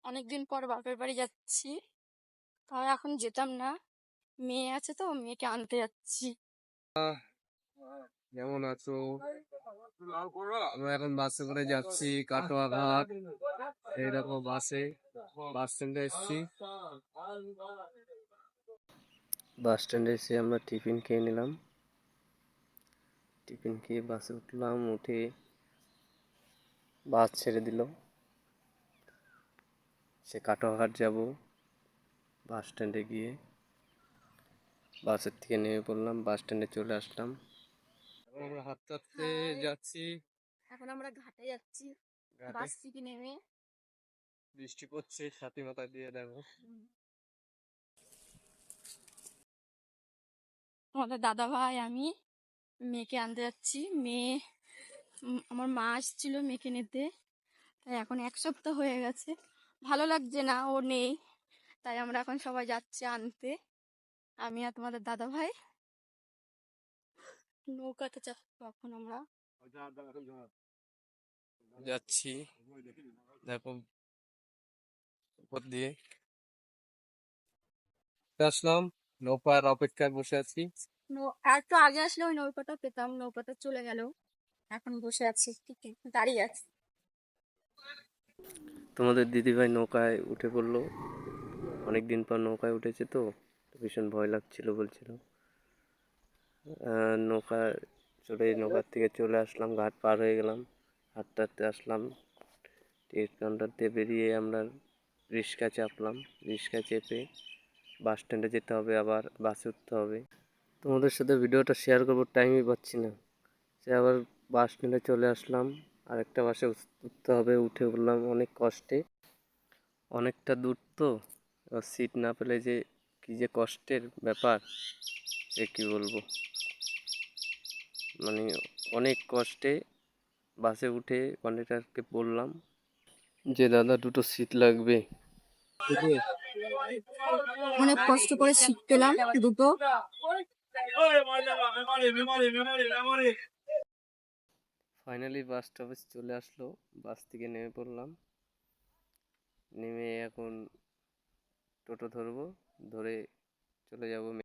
অনেকদিন পর বাপের বাড়ি যাচ্ছি, তাও এখন যেতাম না, মেয়ে আছে তো মেয়েকে আনতে যাচ্ছি। কেমন আছো? আমরা এখন বাসে করে যাচ্ছি কাটোয়া ঘাট। এইরকম বাস স্ট্যান্ডে এসেছি। বাস স্ট্যান্ডে এসে আমরা টিফিন খেয়ে নিলাম। টিফিন খেয়ে বাসে উঠলাম, উঠে বাস ছেড়ে দিল। সে কাটোয়া ঘাট যাব। বাস স্ট্যান্ডে গিয়ে বাসের থেকে নেমে পড়লাম, বাস স্ট্যান্ডে চলে আসলাম। আমরা হাঁটতে হাঁটতে যাচ্ছি। এখন আমরা ঘাটে যাচ্ছি, ঘাটে বাস থেকে নেমে। বৃষ্টি পড়ছে, ছাতি মাথায় দিয়ে দেখো। তোমাদের দাদা ভাই আমি মেয়েকে আনতে যাচ্ছি। মেয়ে আমার মা আসছিল মেয়েকে নিতে, তাই এখন 1 সপ্তাহ হয়ে গেছে, ভালো লাগছে না ও নেই, তাই আমরা এখন সবাই যাচ্ছি আনতে। আমি আর তোমাদের দাদা ভাই নৌকাতে চাপবো এখন আমরা। যাচ্ছি দেখো উপর দিয়ে আসলাম, নৌকার অপেক্ষায় বসে আছি। আর একটু আগে আসলে ওই নৌকাটা পেতাম, নৌকাটা চলে গেল, এখন বসে আছি ঠিক দাঁড়িয়ে আছি। তোমাদের দিদিভাই নৌকায় উঠে পড়লো, অনেকদিন পর নৌকায় উঠেছে তো ভীষণ ভয় লাগছিল বলছিল। নৌকার থেকে চলে আসলাম, ঘাট পার হয়ে গেলাম, হাঁটতে হাঁটতে আসলাম। টিকিট কাউন্টার দিয়ে বেরিয়ে আমরা রিক্সা চাপলাম। রিক্সা চেপে বাস স্ট্যান্ডে যেতে হবে, আবার বাসে উঠতে হবে। তোমাদের সাথে ভিডিওটা শেয়ার করবো, টাইমই পাচ্ছি না। সে আবার বাস স্ট্যান্ডে চলে আসলাম, আরেকটা বাসে উঠতে হবে। উঠে পড়লাম অনেক কষ্টে, অনেকটা দূর তো। এবার সিট না পেলে যে কি যে কষ্টের ব্যাপার, সে কি বলবো। মানে অনেক কষ্টে বাসে উঠে কন্ডাক্টরকে বললাম যে দাদা দুটো সিট লাগবে। অনেক কষ্ট করে সিট পেলাম দুটো। ফাইনালি বাস স্টপে চলে আসলো, বাস থেকে নেমে পড়লাম। নেমে এখন টোটো ধরবো, ধরে চলে যাব